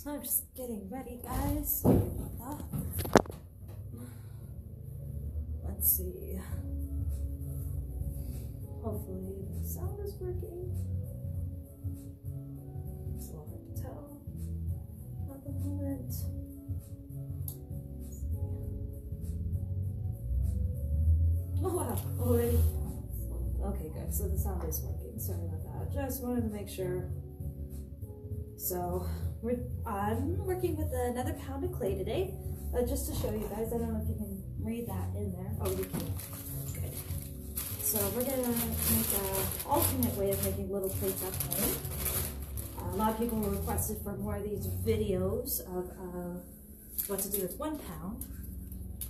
So I'm just getting ready, guys. Let's see. Hopefully the sound is working. It's a little hard to tell at the moment. Oh wow, already. Okay, good. So the sound is working. Sorry about that. Just wanted to make sure. So I'm working with another pound of clay today, just to show you guys. I don't know if you can read that in there. Oh, you can. Good. So we're gonna make an alternate way of making little plates at home. A lot of people requested for more of these videos of what to do with 1 pound,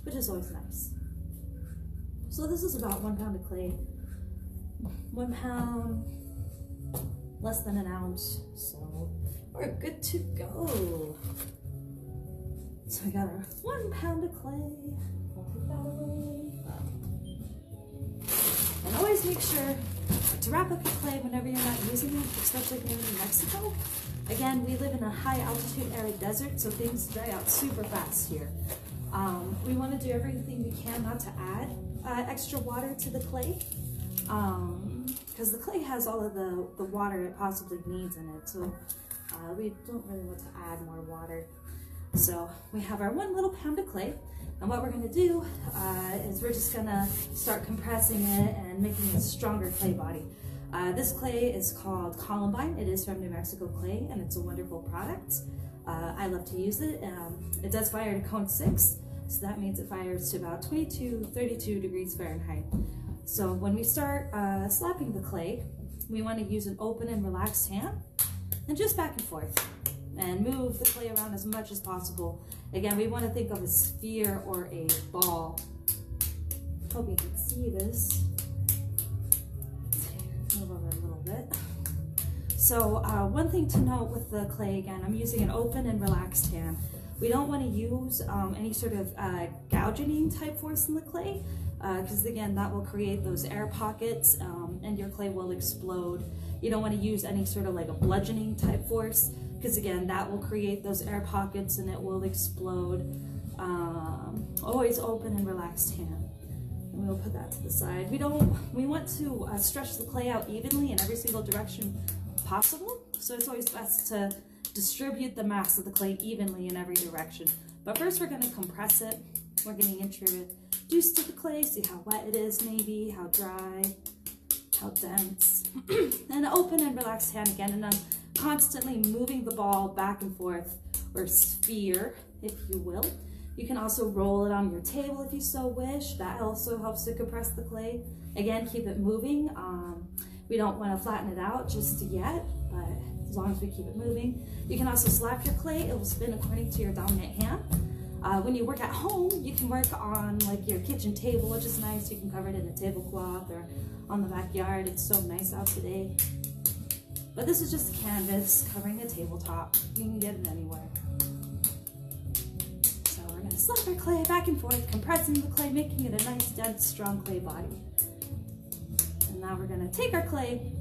which is always nice. So this is about 1 pound of clay. 1 pound, less than an ounce. So we're good to go. So we got our 1 pound of clay. I'll put that away. And always make sure to wrap up your clay whenever you're not using it, especially if you're in Mexico. Again, we live in a high altitude arid desert, so things dry out super fast here. We want to do everything we can not to add extra water to the clay, because the clay has all of the water it possibly needs in it, so we don't really want to add more water. So we have our 1 little pound of clay, and what we're going to do is we're just going to start compressing it and making a stronger clay body. This clay is called Columbine. It is from New Mexico clay, and it's a wonderful product. I love to use it. It does fire to cone 6, so that means it fires to about 32 degrees Fahrenheit. So when we start slapping the clay, we want to use an open and relaxed hand, and just back and forth, and move the clay around as much as possible. Again, we want to think of a sphere or a ball. Hope you can see this. Move over a little bit. So one thing to note with the clay, again, I'm using an open and relaxed hand. We don't want to use any sort of gouging type force in the clay, because again, that will create those air pockets and your clay will explode. You don't want to use any sort of like a bludgeoning type force, because again, that will create those air pockets and it will explode. Always open and relaxed hand. And we'll put that to the side. We want to stretch the clay out evenly in every single direction possible. So it's always best to distribute the mass of the clay evenly in every direction. But first we're going to compress it. We're going to introduce to the clay, see how wet it is maybe, how dry, how dense. And open and relaxed hand again, and I'm constantly moving the ball back and forth, or sphere, if you will. You can also roll it on your table if you so wish. That also helps to compress the clay. Again, keep it moving. We don't want to flatten it out just yet, but as long as we keep it moving. You can also slap your clay. It will spin according to your dominant hand. When you work at home, you can work on like your kitchen table, which is nice. You can cover it in a tablecloth or on the backyard. It's so nice out today. But this is just canvas covering the tabletop. You can get it anywhere. So we're going to slap our clay back and forth, compressing the clay, making it a nice, dense, strong clay body. And now we're going to take our clay,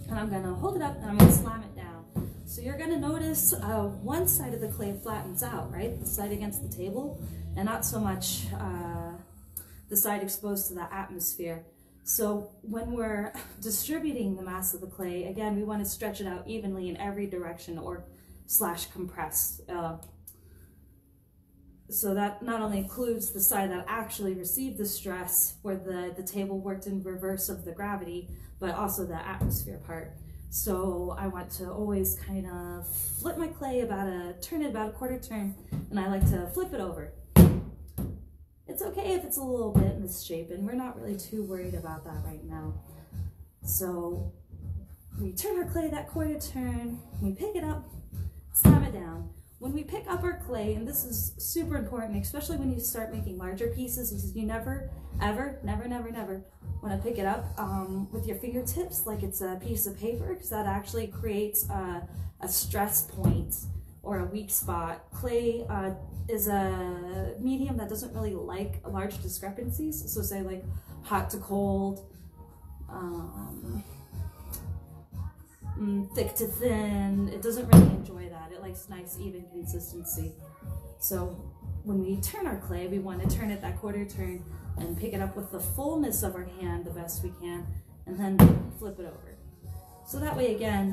and I'm going to hold it up, and I'm going to slam it down. So you're going to notice one side of the clay flattens out, right? The side against the table, and not so much the side exposed to the atmosphere. So when we're distributing the mass of the clay, again, we want to stretch it out evenly in every direction, or / compress. So that not only includes the side that actually received the stress, where the table worked in reverse of the gravity, but also the atmosphere part. So I want to always kind of flip my clay turn it about a quarter turn, and I like to flip it over. It's okay if it's a little bit misshapen. We're not really too worried about that right now. So we turn our clay that quarter turn, we pick it up, slam it down. When we pick up our clay, and this is super important, especially when you start making larger pieces, is you never, ever, never, never, never want to pick it up with your fingertips like it's a piece of paper, because that actually creates a stress point or a weak spot. Clay is a medium that doesn't really like large discrepancies. So say like hot to cold, thick to thin. It doesn't really enjoy that. It likes nice, even consistency. So when we turn our clay, we want to turn it that quarter turn and pick it up with the fullness of our hand the best we can, and then flip it over. So that way, again,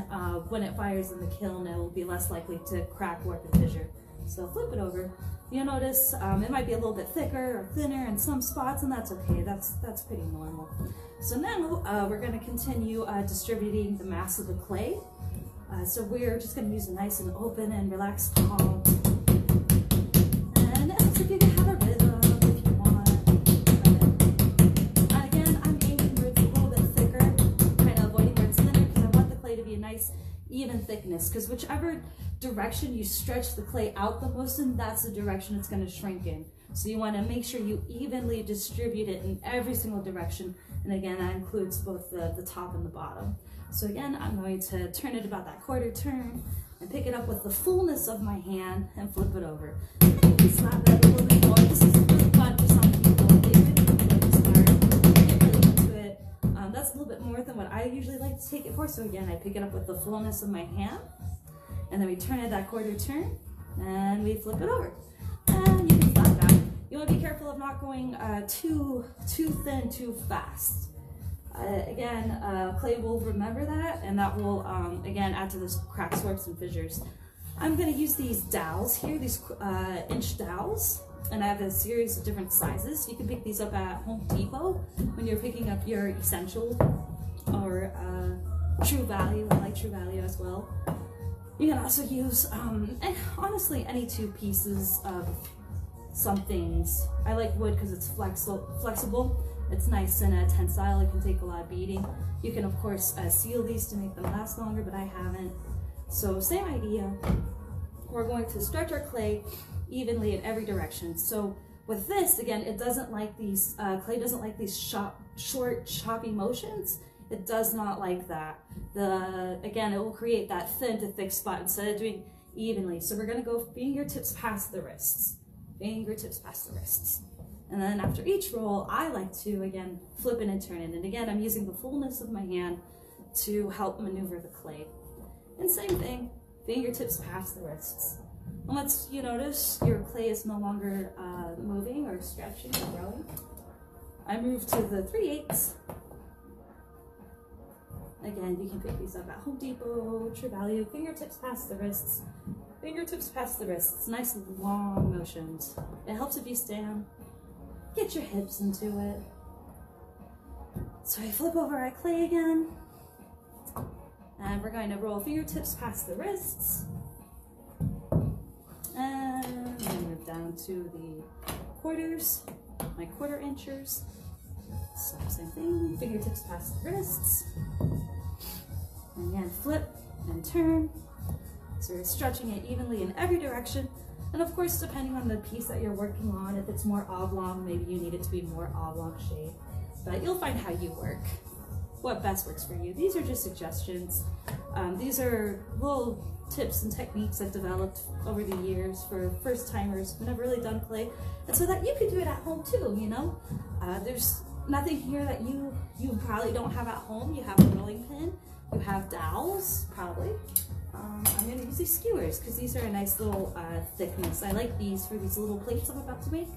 when it fires in the kiln, it will be less likely to crack, warp, and fissure. So flip it over. You'll notice it might be a little bit thicker or thinner in some spots, and that's okay. That's pretty normal. So now we're going to continue distributing the mass of the clay. So we're just going to use a nice and open and relaxed palm. And it helps if you can have a rhythm if you want. And again, I'm aiming where it's a little bit thicker, kind of avoiding where it's thinner, because I want the clay to be a nice, even thickness. Because whichever direction you stretch the clay out the most in, that's the direction it's going to shrink in. So you want to make sure you evenly distribute it in every single direction. And again, that includes both the top and the bottom. So again, I'm going to turn it about that quarter turn and pick it up with the fullness of my hand and flip it over. And you can slap that a little bit more. This is really fun for some people. They really enjoy this part. Get really into it. That's a little bit more than what I usually like to take it for. So again, I pick it up with the fullness of my hand, and then we turn it that quarter turn, and we flip it over. And you can stop that. You want to be careful of not going too thin, too fast. Again, clay will remember that, and that will, again, add to those cracks, warps, and fissures. I'm going to use these dowels here, these inch dowels, and I have a series of different sizes. You can pick these up at Home Depot when you're picking up your Essential or True Value. I like True Value as well. You can also use, honestly, any two pieces of some things. I like wood because it's flexible. It's nice and tensile. It can take a lot of beating. You can, of course, seal these to make them last longer, but I haven't. So same idea. We're going to stretch our clay evenly in every direction. So with this, again, it doesn't like these, clay doesn't like these short, choppy motions. It does not like that. Again, it will create that thin to thick spot instead of doing evenly. So we're going to go fingertips past the wrists. Fingertips past the wrists. And then after each roll, I like to, again, flip it and turn it. And again, I'm using the fullness of my hand to help maneuver the clay. And same thing, fingertips past the wrists. And once you notice your clay is no longer moving or stretching or growing, I move to the 3/8. Again, you can pick these up at Home Depot, True Value, fingertips past the wrists. Fingertips past the wrists, nice long motions. It helps if you stand. Get your hips into it. So I flip over our clay again. And we're going to roll fingertips past the wrists. And we move down to the quarters, my quarter inchers. So same thing, fingertips past the wrists. And again, flip and turn. So you're stretching it evenly in every direction. And of course, depending on the piece that you're working on, if it's more oblong, maybe you need it to be more oblong shape. But you'll find how you work, what best works for you. These are just suggestions. These are little tips and techniques I've developed over the years for first timers who never really done clay, and so that you can do it at home too, you know? There's nothing here that you probably don't have at home. You have a rolling pin, you have dowels, probably. I'm going to use these skewers because these are a nice little thickness. I like these for these little plates I'm about to make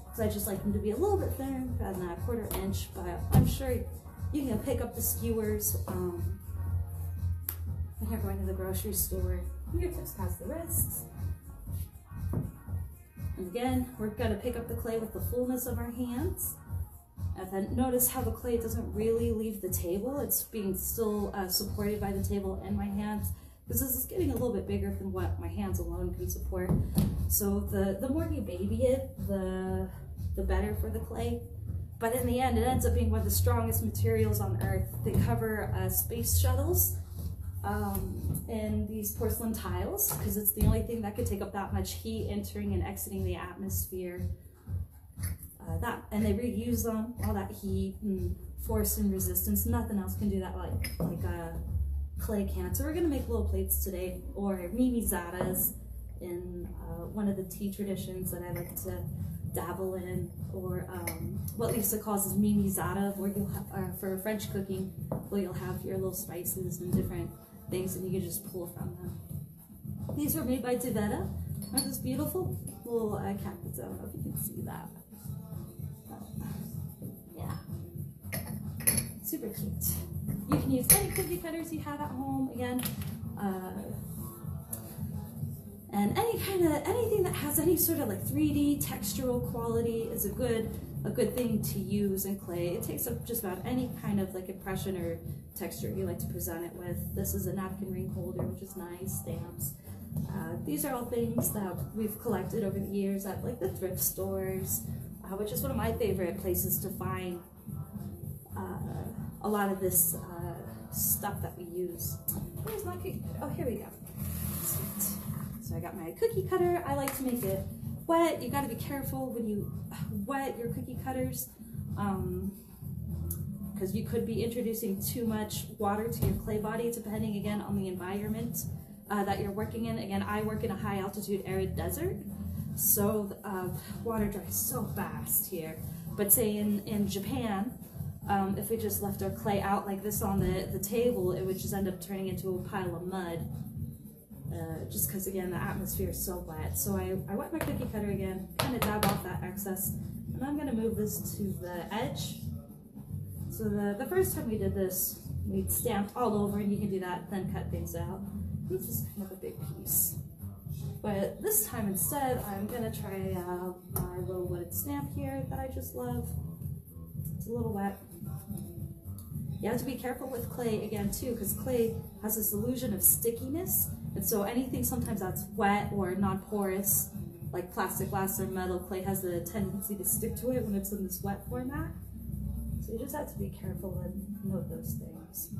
because I just like them to be a little bit thinner than a 1/4 inch, but I'm sure you can pick up the skewers when you're going to the grocery store. Fingertips past the wrists. And again, we're going to pick up the clay with the fullness of our hands. And then notice how the clay doesn't really leave the table. It's being still supported by the table and my hands, because this is getting a little bit bigger than what my hands alone can support. So the more you baby it, the better for the clay. But in the end, it ends up being one of the strongest materials on earth. They cover space shuttles in these porcelain tiles, because it's the only thing that could take up that much heat entering and exiting the atmosphere. And they reuse them, all that heat and force and resistance. Nothing else can do that like clay can. So we're going to make little plates today, or mimizadas in one of the tea traditions that I like to dabble in, or what Lisa calls is mimizada, where you'll have, for French cooking, where you'll have your little spices and different things, and you can just pull from them. These were made by Divetta. Aren't those beautiful? Little cactus. I don't know if you can see that. Yeah. Super cute. You can use any cookie cutters you have at home, again. And anything that has any sort of like 3D textural quality is a good thing to use in clay. It takes up just about any kind of like impression or texture you like to present it with. This is a napkin ring holder, which is nice. Stamps. These are all things that we've collected over the years at like the thrift stores, which is one of my favorite places to find a lot of this stuff that we use. Where's my cookie cutter? Oh, here we go. Sweet. So I got my cookie cutter. I like to make it wet. You got to be careful when you wet your cookie cutters, because you could be introducing too much water to your clay body, depending again on the environment that you're working in. Again, I work in a high altitude arid desert, so water dries so fast here. But say in Japan, if we just left our clay out like this on the table, it would just end up turning into a pile of mud. Just because, again, the atmosphere is so wet. So I wet my cookie cutter again, kind of dab off that excess, and I'm going to move this to the edge. So the first time we did this, we stamped all over, and you can do that, then cut things out. This is kind of a big piece. But this time instead, I'm going to try out my little wooded stamp here that I just love. It's a little wet. You have to be careful with clay, again, too, because clay has this illusion of stickiness. And so anything sometimes that's wet or non-porous, like plastic, glass, or metal, clay has a tendency to stick to it when it's in this wet format. So you just have to be careful and note those things,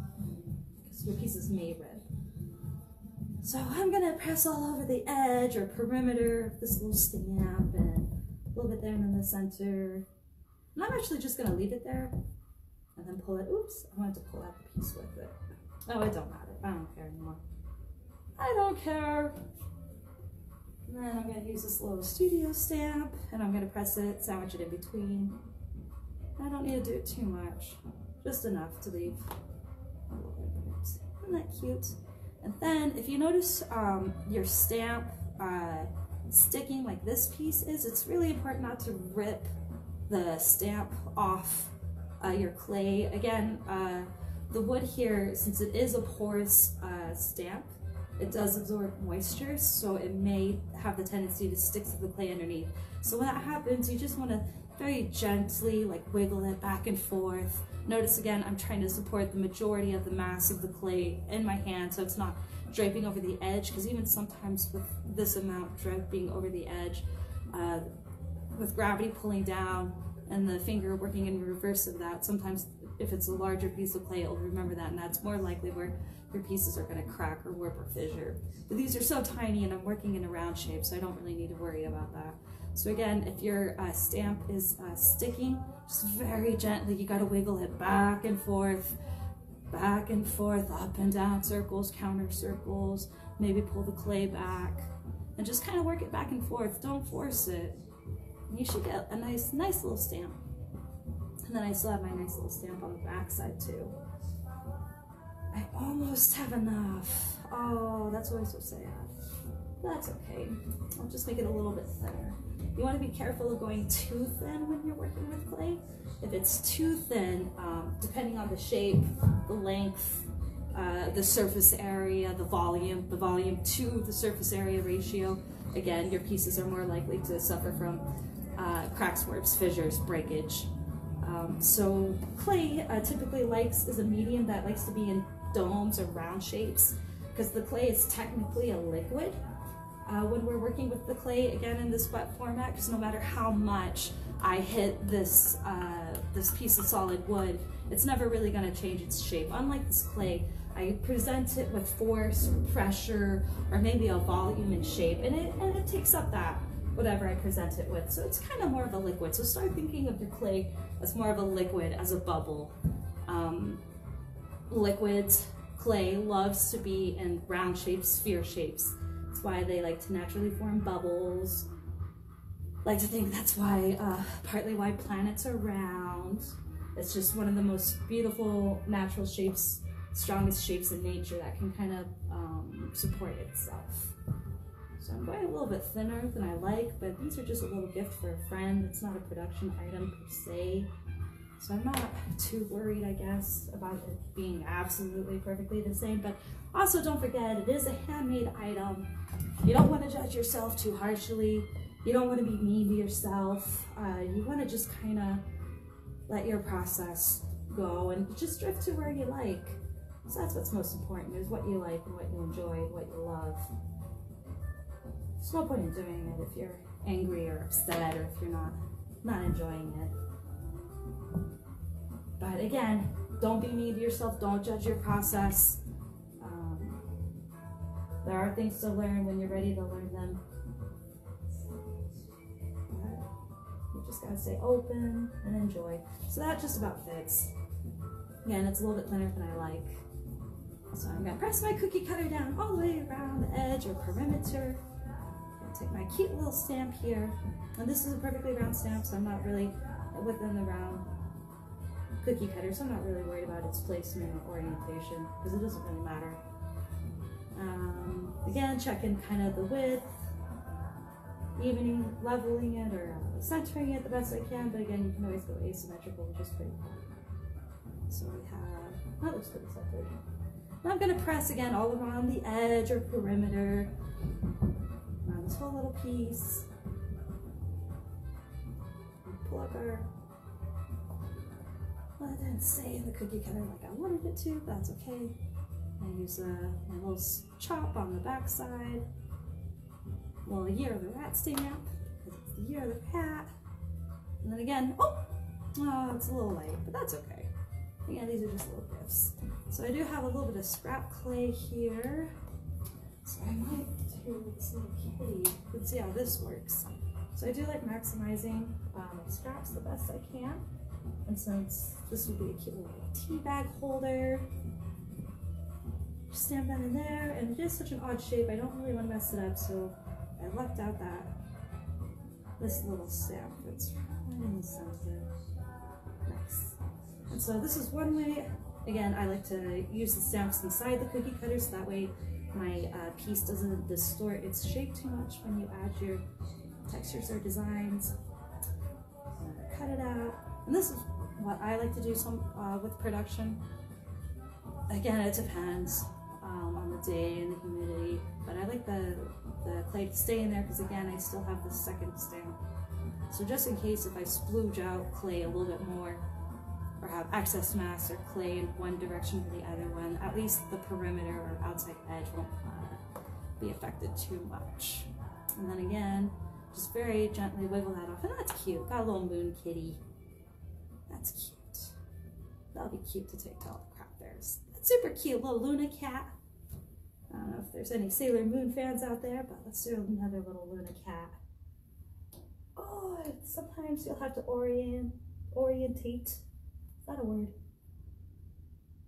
because your piece is may rip. So I'm going to press all over the edge or perimeter of this little stamp, and a little bit there and in the center. And I'm actually just going to leave it there and then pull it. Oops, I wanted to pull out the piece with it. Oh, it don't matter. I don't care anymore. I don't care. And then I'm going to use this little studio stamp, and I'm going to press it, sandwich it in between. I don't need to do it too much, just enough to leave a little bit. Isn't that cute? And then if you notice your stamp sticking like this piece is, it's really important not to rip the stamp off your clay. Again, the wood here, since it is a porous stamp, it does absorb moisture, so it may have the tendency to stick to the clay underneath. So when that happens, you just want to very gently like wiggle it back and forth. Notice again, I'm trying to support the majority of the mass of the clay in my hand, so it's not draping over the edge, because even sometimes with this amount draping over the edge, with gravity pulling down and the finger working in reverse of that, sometimes if it's a larger piece of clay, it'll remember that, and that's more likely where your pieces are going to crack or warp or fissure. But these are so tiny, and I'm working in a round shape, so I don't really need to worry about that. So again, if your stamp is sticking, just very gently, you got to wiggle it back and forth, up and down, circles, counter circles, maybe pull the clay back, and just kind of work it back and forth. Don't force it. And you should get a nice little stamp. And then I still have my nice little stamp on the back side too. I almost have enough. Oh, that's always so sad. That's okay. I'll just make it a little bit thinner. You want to be careful of going too thin when you're working with clay. If it's too thin, depending on the shape, the length, the surface area, the volume to the surface area ratio, again, your pieces are more likely to suffer from cracks, warps, fissures, breakage. So clay typically is a medium that likes to be in domes or round shapes, because the clay is technically a liquid. When we're working with the clay, again, in this wet format, because no matter how much I hit this piece of solid wood, it's never really going to change its shape. Unlike this clay, I present it with force, or pressure, or maybe a volume and shape, and it takes up that, whatever I present it with. So it's kind of more of a liquid. So start thinking of your clay as more of a liquid, as a bubble. Liquids, clay loves to be in round shapes, sphere shapes. That's why they like to naturally form bubbles. Like to think that's why, partly why planets are round. It's just one of the most beautiful natural shapes strongest shapes in nature that can kind of support itself. So I'm going a little bit thinner than I like, but these are just a little gift for a friend. It's not a production item per se. So I'm not too worried, I guess, about it being absolutely perfectly the same. But also don't forget, it is a handmade item. You don't want to judge yourself too harshly. You don't want to be mean to yourself. You want to just kind of let your process go and just drift to where you like. So that's what's most important, is what you like and what you enjoy and what you love. There's no point in doing it if you're angry or upset or if you're not enjoying it. But again, don't be mean to yourself. Don't judge your process. There are things to learn when you're ready to learn them. But you just gotta stay open and enjoy. So that just about fits. Again, it's a little bit thinner than I like. So I'm gonna press my cookie cutter down all the way around the edge or perimeter. Take my cute little stamp here. And this is a perfectly round stamp, so I'm not really within the round cookie cutter, so I'm not really worried about its placement or orientation because it doesn't really matter. Again, checking kind of the width, evening, leveling it, or centering it the best I can, but again, you can always go asymmetrical, which is pretty cool. So we have, that looks pretty centered. Now I'm going to press again all around the edge or perimeter, around this whole little piece. Pull up our, well, it didn't stay in the cookie cutter like I wanted it to, but that's okay. I use my little chop on the back side. Well, the Year of the Rat stamp, because it's the Year of the Cat. And then again, oh, it's a little light, but that's okay. Again, these are just little gifts. So I do have a little bit of scrap clay here. So I might do this little kitty. Let's see how this works. So I do like maximizing scraps the best I can. And since this would be a cute little tea bag holder, just stamp that in there. And it is such an odd shape, I don't really want to mess it up, so I left out this little stamp. It's right in the center. Nice. And so this is one way. Again, I like to use the stamps inside the cookie cutter, so that way my piece doesn't distort its shape too much when you add your textures or designs. Cut it out. And this is what I like to do with production. Again, it depends on the day and the humidity, but I like the clay to stay in there because, again, I still have the second stamp. So just in case if I splooge out clay a little bit more or have excess mass or clay in one direction or the other one, at least the perimeter or outside edge won't be affected too much. And then again, just very gently wiggle that off. And that's cute. Got a little moon kitty. That's cute. That'll be cute to take to all the craft fairs. That's super cute, little Luna cat. I don't know if there's any Sailor Moon fans out there, but let's do another little Luna cat. Oh, sometimes you'll have to orientate. Is that a word?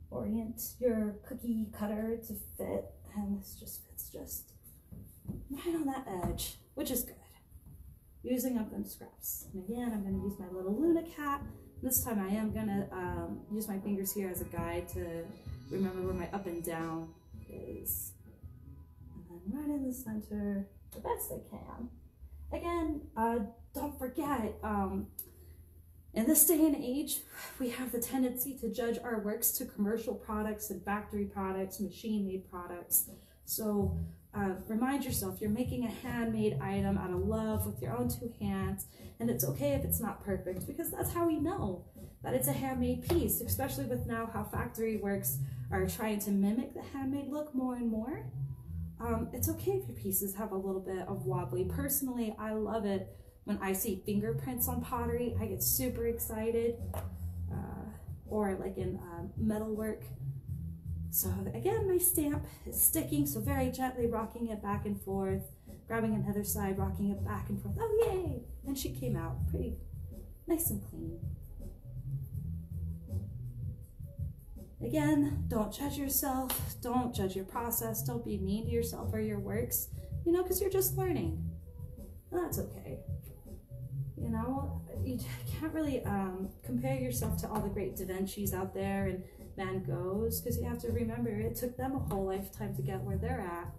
Orient your cookie cutter to fit, and this just fits just right on that edge, which is good. Using up them scraps. And again, I'm going to use my little Luna cat. This time I am going to use my fingers here as a guide to remember where my up and down is. And then right in the center, the best I can. Again, don't forget, in this day and age, we have the tendency to judge our works to commercial products and factory products, machine-made products. So remind yourself you're making a handmade item out of love with your own two hands, and it's okay if it's not perfect, because that's how we know that it's a handmade piece, especially with now how factory works are trying to mimic the handmade look more and more. It's okay if your pieces have a little bit of wobbly. Personally, I love it when I see fingerprints on pottery. I get super excited, or like in metalwork. So again, my stamp is sticking, so very gently rocking it back and forth, grabbing another side, rocking it back and forth. Oh, yay! And she came out pretty nice and clean. Again, don't judge yourself, don't judge your process, don't be mean to yourself or your works, you know, because you're just learning. And that's okay. You know, you can't really compare yourself to all the great Da Vinci's out there and man goes, because you have to remember it took them a whole lifetime to get where they're at.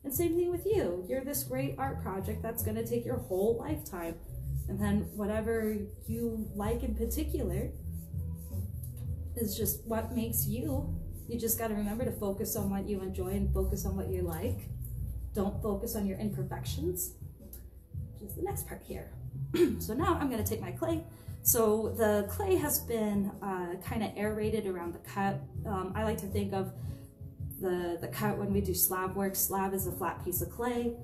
And same thing with you. You're this great art project that's going to take your whole lifetime. And then whatever you like in particular is just what makes you. You just got to remember to focus on what you enjoy and focus on what you like. Don't focus on your imperfections, which is the next part here. So now I'm going to take my clay. So the clay has been kind of aerated around the cut. I like to think of the cut when we do slab work. Slab is a flat piece of clay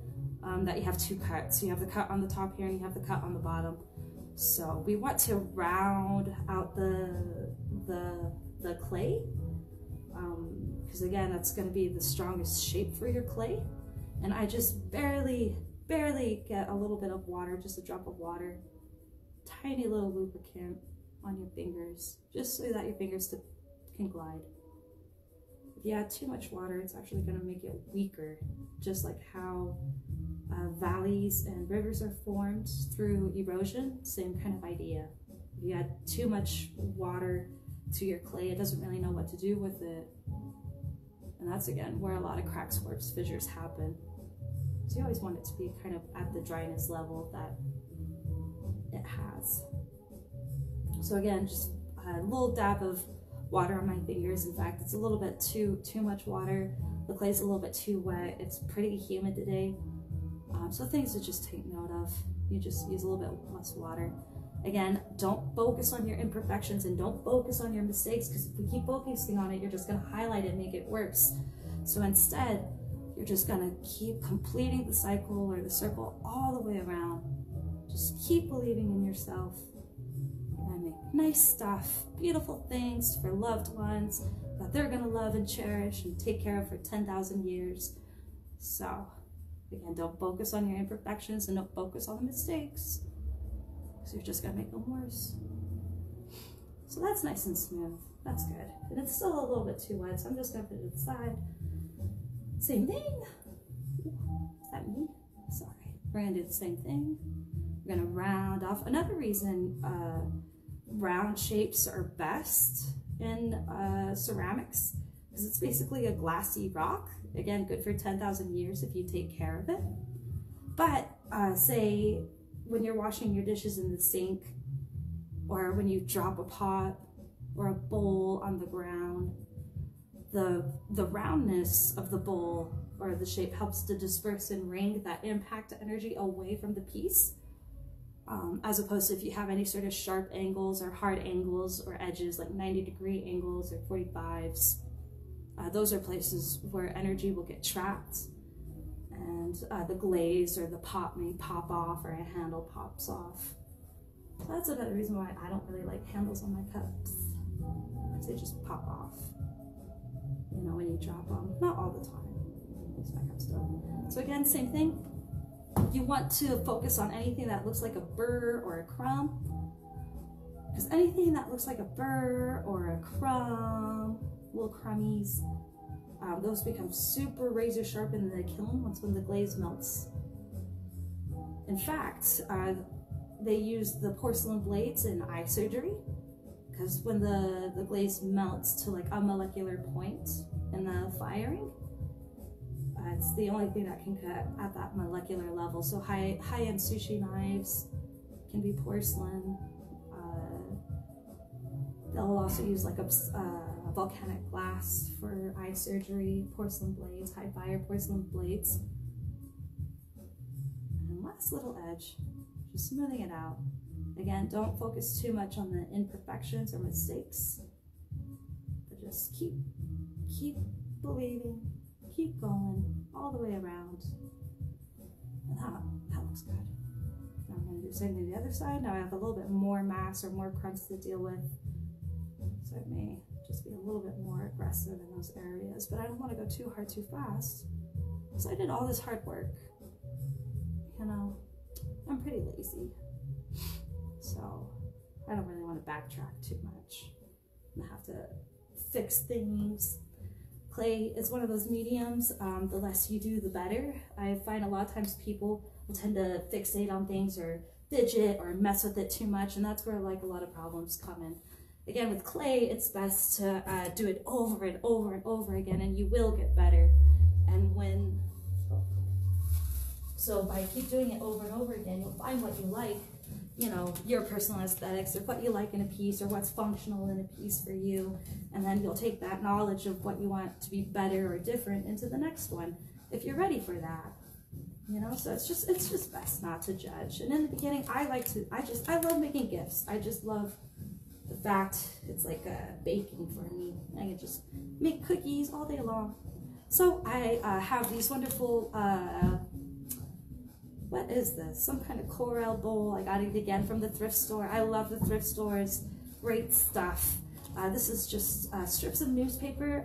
that you have two cuts. You have the cut on the top here and you have the cut on the bottom. So we want to round out the clay, because again, that's going to be the strongest shape for your clay. And I just barely get a little bit of water, just a drop of water, tiny little lubricant on your fingers, just so that your fingers can glide. If you add too much water, it's actually going to make it weaker, just like how valleys and rivers are formed through erosion. Same kind of idea. If you add too much water to your clay, it doesn't really know what to do with it. And that's again where a lot of cracks, warps, fissures happen. So you always want it to be kind of at the dryness level that it has. So again, just a little dab of water on my fingers. In fact, it's a little bit too much water. The clay's a little bit too wet. It's pretty humid today. So things to just take note of. You just use a little bit less water. Again, don't focus on your imperfections and don't focus on your mistakes, because if we keep focusing on it, you're just going to highlight it and make it worse. So instead, you're just going to keep completing the cycle or the circle all the way around. Just keep believing in yourself. And make nice stuff, beautiful things for loved ones that they're going to love and cherish and take care of for 10,000 years. So again, don't focus on your imperfections and don't focus on the mistakes, because you're just going to make them worse. So that's nice and smooth. That's good. And it's still a little bit too wet, so I'm just going to put it to the side. Same thing. Is that me? Sorry. We're going to do the same thing. We're going to round off. Another reason round shapes are best in ceramics, because it's basically a glassy rock. Again, good for 10,000 years if you take care of it. But say when you're washing your dishes in the sink, or when you drop a pot or a bowl on the ground, the roundness of the bowl or the shape helps to disperse and ring that impact energy away from the piece, as opposed to if you have any sort of sharp angles or hard angles or edges, like 90-degree angles or 45s. Those are places where energy will get trapped, and the glaze or the pot may pop off, or a handle pops off. So that's another reason why I don't really like handles on my cups, because they just pop off, you know, when you drop them. Not all the time, at my cups don't. So again, same thing. You want to focus on anything that looks like a burr or a crumb, because anything that looks like a burr or a crumb, little crummies, those become super razor sharp in the kiln when the glaze melts. In fact, they use the porcelain blades in eye surgery, because when the glaze melts to like a molecular point in the firing, it's the only thing that can cut at that molecular level. So high-end sushi knives can be porcelain. They'll also use like a volcanic glass for eye surgery, porcelain blades, high fire porcelain blades. And last little edge, just smoothing it out. Again, don't focus too much on the imperfections or mistakes, but just keep believing, keep going all the way around. And that looks good. Now I'm going to do the same thing to the other side. Now I have a little bit more mass or more crumbs to deal with, so it may just be a little bit more aggressive in those areas, but I don't want to go too hard too fast, because I did all this hard work. You know, I'm pretty lazy, so I don't really want to backtrack too much. I'm gonna have to fix things. Clay is one of those mediums, the less you do the better. I find a lot of times people will tend to fixate on things or fidget or mess with it too much, and that's where like a lot of problems come in. Again, with clay, it's best to do it over and over and over again, and you will get better. And so by keep doing it over and over again, you'll find what you like, you know, your personal aesthetics, or what you like in a piece, or what's functional in a piece for you. And then you'll take that knowledge of what you want to be better or different into the next one, if you're ready for that. You know, so it's just best not to judge. And in the beginning, I love making gifts. I just love the fact it's like baking for me. I can just make cookies all day long. So I have these wonderful, what is this? Some kind of coral bowl. I got it again from the thrift store. I love the thrift stores. Great stuff. This is just strips of newspaper.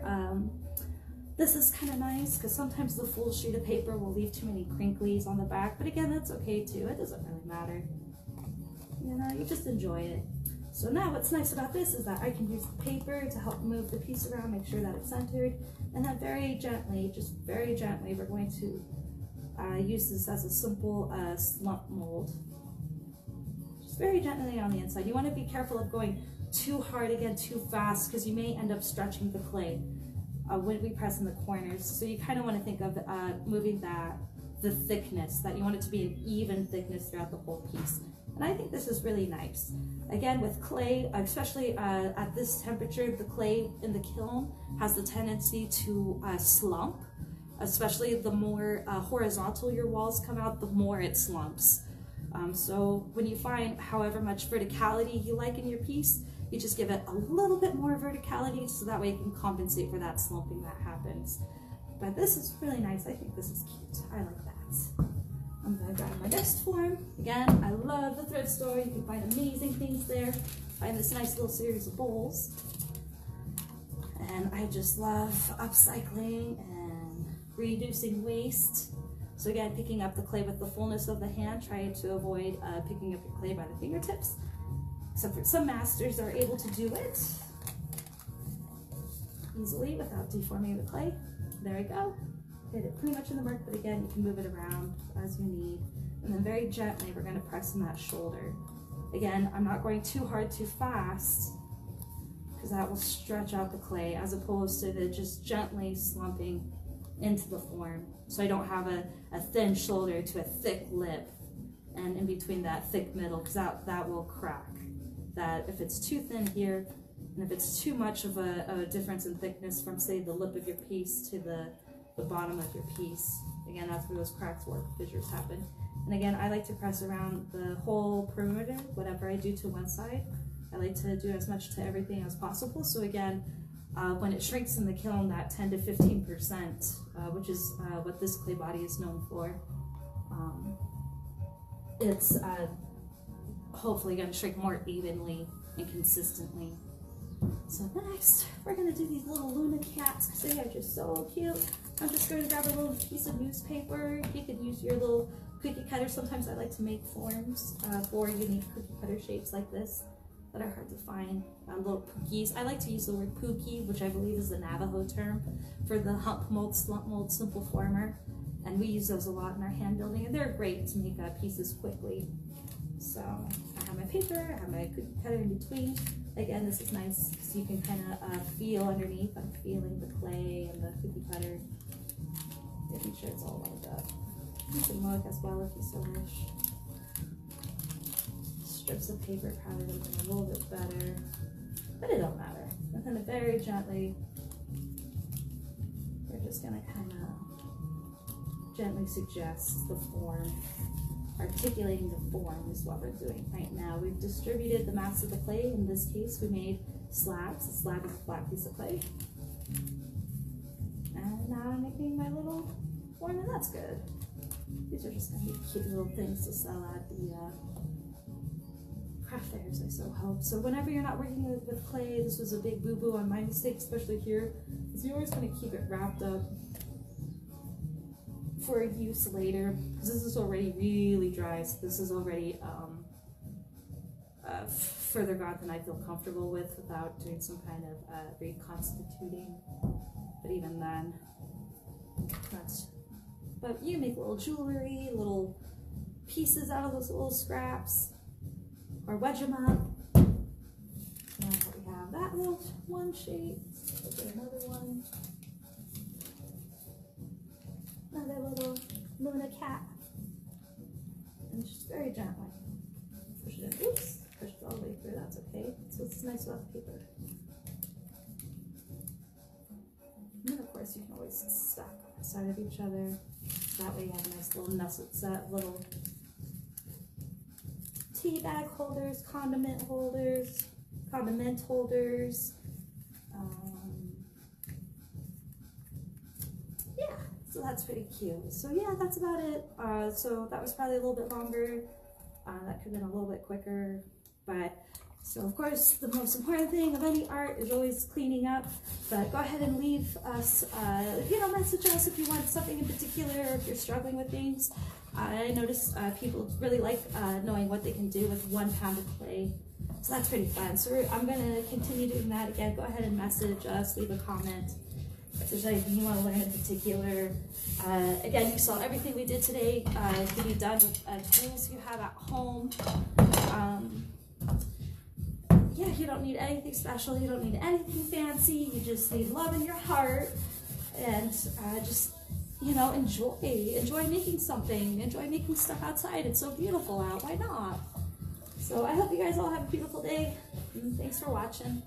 This is kind of nice because sometimes the full sheet of paper will leave too many crinklies on the back, but again, that's okay too. It doesn't really matter. You know, you just enjoy it. So now what's nice about this is that I can use the paper to help move the piece around, make sure that it's centered, and then very gently, just very gently, we're going to use this as a simple slump mold. Just very gently on the inside. You want to be careful of going too hard again, too fast, because you may end up stretching the clay when we press in the corners. So you kind of want to think of moving the thickness, that you want it to be an even thickness throughout the whole piece. And I think this is really nice. Again, with clay, especially at this temperature, the clay in the kiln has the tendency to slump, especially the more horizontal your walls come out, the more it slumps. So when you find however much verticality you like in your piece, you just give it a little bit more verticality so that way you can compensate for that slumping that happens. But this is really nice. I think this is cute. I like that. I'm gonna grab my next form. Again, I love the thrift store. You can find amazing things there. Find this nice little series of bowls. And I just love upcycling and reducing waste. So again, picking up the clay with the fullness of the hand, trying to avoid picking up your clay by the fingertips. Except for some masters are able to do it easily without deforming the clay. There we go. Hit it pretty much in the mark, but again, you can move it around as you need. And then very gently, we're going to press in that shoulder. Again, I'm not going too hard, too fast, because that will stretch out the clay, as opposed to the just gently slumping into the form. So I don't have a thin shoulder to a thick lip, and in between that thick middle, because that will crack. That if it's too thin here, and if it's too much of a difference in thickness from, say, the lip of your piece to the bottom of your piece, again, that's where those cracks or fissures happen. And again, I like to press around the whole perimeter. Whatever I do to one side, I like to do as much to everything as possible. So again, when it shrinks in the kiln, that 10 to 15%, which is what this clay body is known for, it's hopefully going to shrink more evenly and consistently. So next, we're going to do these little Luna cats because they are just so cute. I'm just going to grab a little piece of newspaper. You could use your little cookie cutter. Sometimes I like to make forms for unique cookie cutter shapes like this that are hard to find. Little pookies. I like to use the word pookie, which I believe is the Navajo term for the hump mold, slump mold, simple former. And we use those a lot in our hand building, and they're great to make pieces quickly. So I have my paper, I have my cookie cutter in between. Again, this is nice so you can kind of feel underneath. I'm feeling the clay and the cookie cutter, making sure it's all lined up. You can look as well if you so wish. Strips of paper probably would have been a little bit better, but it don't matter. And then very gently, we're just gonna kind of gently suggest the form. Articulating the form is what we're doing right now. We've distributed the mass of the clay. In this case, we made slabs. A slab is a flat piece of clay. And now I'm making my little form, and that's good. These are just going to be cute little things to sell at the craft fairs, I so hope. So whenever you're not working with clay, this was a big boo-boo on my mistake, especially here, is you're always going to keep it wrapped up for use later, because this is already really dry, so this is already further gone than I feel comfortable with without doing some kind of reconstituting. But even then, but you make little jewelry, little pieces out of those little scraps, or wedge them up. And what we that little one shape. We'll do another one. Another little Luna cat. And just very gently push it in. Oops, push it all the way through. That's okay. So it's nice about the paper. And then of course you can always stack on the side of each other. That way you have a nice little nestled set, little tea bag holders, condiment holders. Yeah, so that's pretty cute. So yeah, that's about it. So that was probably a little bit longer. That could have been a little bit quicker, but so of course the most important thing of any art is always cleaning up. But go ahead and leave us, message us if you want something in particular, or if you're struggling with things. I noticed people really like knowing what they can do with 1 pound of clay. So that's pretty fun. So I'm going to continue doing that. Again, go ahead and message us, leave a comment if there's anything you want to learn in particular. Again, you saw everything we did today can be done with tools you have at home. Yeah, you don't need anything special. You don't need anything fancy. You just need love in your heart, and just, enjoy making something. Enjoy making stuff outside. It's so beautiful out. Why not? So I hope you guys all have a beautiful day. And thanks for watching.